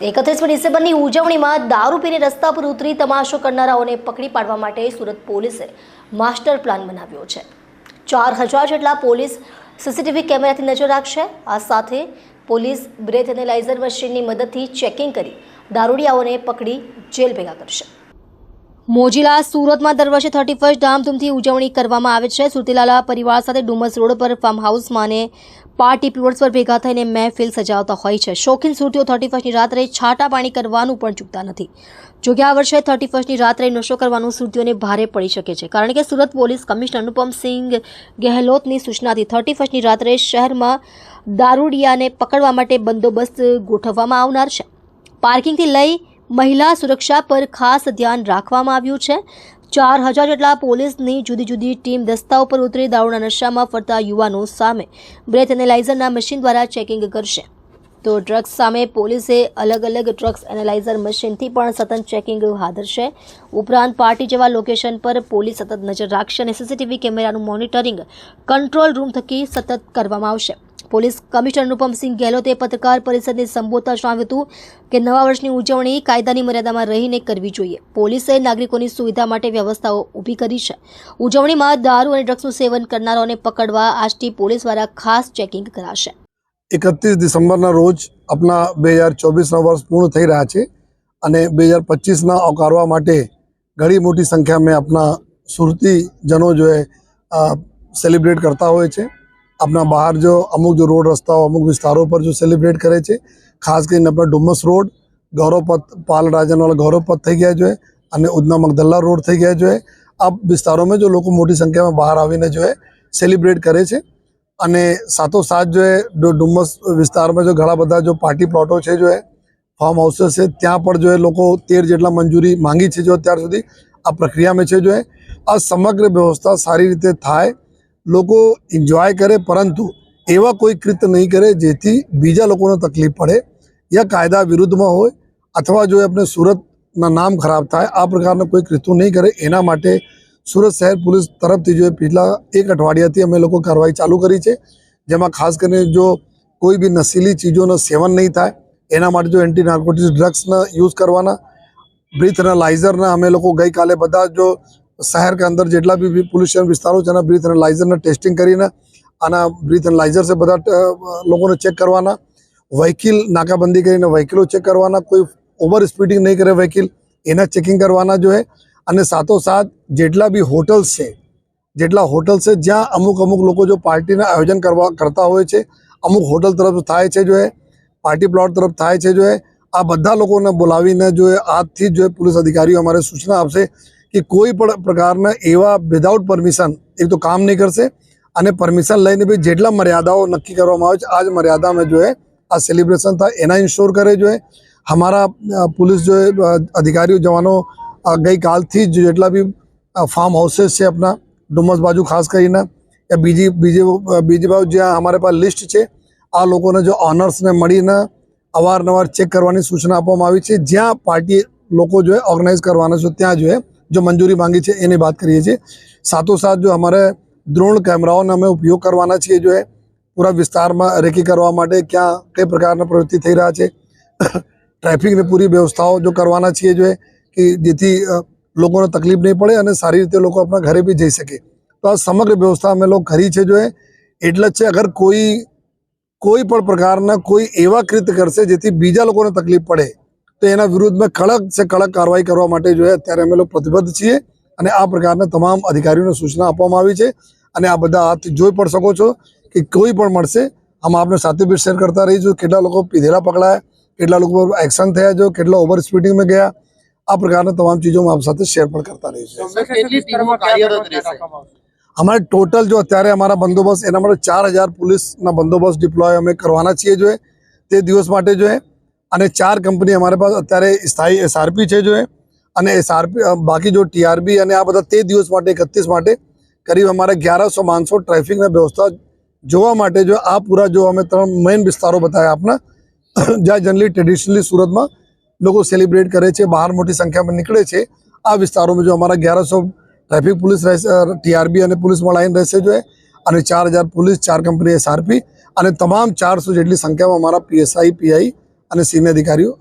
31 ડિસેમ્બરની ઉજવણીમાં દારૂ પીને રસ્તા પર ઉતરી તમાશો કરનારાઓને પકડી પાડવા માટે સુરત પોલીસે માસ્ટર પ્લાન બનાવ્યો છે। 4000 જેટલા પોલીસ સીસીટીવી કેમેરાથી નજર રાખશે। આ સાથે પોલીસ બ્રેથ એનાલાઇઝર મશીનની મદદથી ચેકિંગ કરી દારૂડિયાઓને પકડી જેલ ભેગા કરશે। મોજીલા સુરતમાં દર વર્ષે 31 ધામધૂમથી ઉજવણી કરવામાં આવે છે। સુરતીલાલા પરિવાર સાથે ડુમસ રોડ પર ફાર્મ હાઉસમાં અને પાર્ટી પ્લોટ્સ પર ભેગા થઈને મહેફિલ સજાવતા હોય છે। શોખીન સુરતીઓ 31ની રાત્રે છાટા પાણી કરવાનું પણ ચૂકતા નથી। જો કે આ વર્ષે 31ની રાત્રે નશો કરવાનું સુરતીઓને ભારે પડી શકે છે, કારણ કે સુરત પોલીસ કમિશનર અનુપમસિંહ ગેહલોતની સૂચનાથી 31ની રાત્રે શહેરમાં દારૂડિયાને પકડવા માટે બંદોબસ્ત ગોઠવવામાં આવનાર છે। પાર્કિંગથી લઈ મહિલા સુરક્ષા પર ખાસ ધ્યાન રાખવામાં આવ્યું છે। 4000 જેટલા પોલીસની જુદી જુદી ટીમ દસ્તા ઉપર ઉતરી દારૂના નશામાં ફરતા યુવાનો સામે બ્રેથ એનાલાઇઝરના મશીન દ્વારા ચેકિંગ કરશે। તો ડ્રગ્સ સામે પોલીસે અલગ અલગ ડ્રગ્સ એનાલાઇઝર મશીનથી પણ સતત ચેકિંગ હાથ ધરશે। ઉપરાંત પાર્ટી જેવા લોકેશન પર પોલીસ સતત નજર રાખશે અને સીસીટીવી કેમેરાનું મોનિટરિંગ કંટ્રોલ રૂમ થકી સતત કરવામાં આવશે। પોલીસ કમિશનર અનુપમસિંહ ગેહલોતે પત્રકાર પરિષદને સંબોધતા જણાવ્યું હતું કે નવા વર્ષની ઉજવણી કાયદાની મર્યાદામાં રહીને કરવી જોઈએ। પોલીસે નાગરિકોની સુવિધા માટે વ્યવસ્થાઓ ઊભી કરી છે। ઉજવણીમાં દારૂ અને ડ્રગ્સનું સેવન કરનારાઓને પકડવા આજથી પોલીસ દ્વારા ખાસ ચેકિંગ કરાશે। 31 ડિસેમ્બરના રોજ આપણા 2024ના વર્ષ પૂર્ણ થઈ રહ્યા છે અને 2025ના આવકારવા માટે ઘણી મોટી સંખ્યામાં આપણા સુરતી જનો जो है સેલિબ્રેટ કરતા હોય છે। अपना बाहर जो अमुक जो रोड रस्ता अमुक विस्तारों पर जो सेलिब्रेट करे छे, खास કરીને अपना डुमस रोड गौरवपथ पाल राजन वाला गौरवपथ થઈ ગયા जो है અને ઉધના મગદલ્લા રોડ થઈ ગયા जो है। अब विस्तारों में जो लोग मोटी संख्या में बाहर आવીને जो है सेलिब्रेट करे छे અને સાથોસાથ जो है डुमस विस्तार में जो ઘણા બધા जो पार्टी प्लॉटो છે जो है फार्म हाउसेस છે ત્યાં પણ जो है લોકો 13 જેટલા મંજૂરી માંગી છે जो અત્યાર સુધી આ પ્રક્રિયામાં છે जो है આ સમગ્ર વ્યવસ્થા સારી રીતે થાય, લોકો એન્જોય કરે, પરંતુ એવા કોઈ કૃત્ય નહીં કરે જેથી બીજા લોકોને તકલીફ પડે યા કાયદા વિરુદ્ધમાં હોય અથવા જો આપણે સુરતના નામ ખરાબ થાય આ પ્રકારના કોઈ કૃત્યો નહીં કરે। એના માટે સુરત શહેર પોલીસ તરફથી જો पिछला एक અઠવાડિયાથી અમે લોકો કાર્યવાહી ચાલુ કરી છે, જેમાં ખાસ કરીને જો કોઈ બી નશીલી ચીજોનો સેવન નહીં થાય એના માટે જો એન્ટી નાર્કોટિક્સ ડ્રગ્સના યુઝ કરવાના બ્રીથ એનાલાઇઝરના અમે લોકો ગઈકાલે બધા जो शहर के अंदर જેટલા भी પોલ્યુશન વિસ્તારો છે એના બ્રીથ એનાલાઇઝરના ટેસ્ટિંગ કરીને આના બ્રીથ એનાલાઇઝર से બધા લોકોને ચેક કરવાના, વ્હીકલ નાકાબંધી કરીને વ્હીકલો ચેક કરવાના, કોઈ ઓવર સ્પીડિંગ નહીં કરે વ્હીકલ એના ચેકિંગ કરવાના जो है। અને સાથોસાથ જેટલા બી હોટલ્સ છે જ્યાં અમુક લોકો જો પાર્ટીના આયોજન કરતા હોય છે, અમુક હોટલ તરફ થાય છે जो है પાર્ટી પ્લોટ તરફ થાય છે जो है આ બધા લોકોને બોલાવીને जो है આજથી जो है पुलिस अधिकारीઓ અમારે સૂચના આપશે कि कोई पण प्रकारना एवा विदाउट परमिशन एक तो काम नहीं करशे અને परमिशन लईने भी जेटला मर्यादाओं नक्की करवामां आवे छे आज मर्यादा में जो है आ सेलिब्रेशन था एना इंश्योर करे जो है। हमारा पुलिस जो है अधिकारीओ जवानों गई काल थी जेटला भी फार्म हाउसेस है अपना डुमस बाजू खास करीने या बीजी बाजू ज्यां हमारे पास लिस्ट है आ लोगोने जो ऑनर्स ने मळीने अवारनवार चेक करवानी सूचना आपवामां आवी छे। ज्यां पार्टी लोको जो है ऑर्गेनाइज करवाना छे ત્યાં जो है जो मंजूरी मांगी है एनी बात करिए छे। साथोसाथ जो हमारे ड्रोन कैमराओं हमें उपयोग करवाना चाहिए जो है पूरा विस्तार में रेकी करवा माटे क्या कई प्रकार प्रवृत्ति थी रहा है ट्रैफिक ने पूरी व्यवस्थाओं जो करवाना चाहिए जो है कि जेथी लोगों ने तकलीफ नहीं पड़े और सारी रीते लोग अपना घरे भी जई सके। तो आ समग्र व्यवस्था में लोग करी है जो है एटले ज अगर कोई पण प्रकारना कोई एवा कृत्य करशे जेथी बीजा लोगोने तकलीफ पड़े तो एना विरुद्ध में कड़क से कड़क कार्रवाई करवा माटे जो है अत्यारे अमे लोग प्रतिबद्ध छीए અને આ પ્રકારના તમામ અધિકારીઓને સૂચના આપવામાં આવી છે અને આ બધા આપ જોઈ પણ શકો છો કે કોઈ પણ મળશે हम आपने સાથે भी શેર કરતા રહીશું કેટલા લોકો પીધેલા પકડાયા, કેટલા લોકો પર એક્શન થયા, જો કેટલા ઓવર સ્પીડિંગ में ગયા, આ પ્રકારના તમામ ચીજો हम आप સાથે શેર પણ કરતા રહીશું। हमारे टोटल जो અત્યારે हमारा बंदोबस्त એના માટે 4000 પોલીસના બંદોબસ્ત ડિપ્લોય અમે કરવાના છીએ जो है તે દિવસ માટે जो है અને 4 કંપની हमारे पास અત્યારે स्थायी SRP છે जो है અને SRP બાકી जो TRB અને આ બધા તે દિવસ માટે 31 માટે करीब हमारे 1100 मानसो ट्रैफिक में व्यवस्था જોવા માટે जो आ पूरा जो हमें 3 मेन विस्तारों बताया अपना જ્યાં जनरली ट्रेडिशनली सूरत में लोग सेलिब्रेट करे छे, बाहर मोटी संख्या में निकले छे आ विस्तारों में जो हमारा 1100 ट्रैफिक पुलिस TRB અને पुलिस लाइन रहશે जो है અને 4000 पुलिस 4 कंपनी SRP અને તમામ 400 જેટલી સંખ્યામાં हमारा PSI PI અને सीनियर अधिकारीओ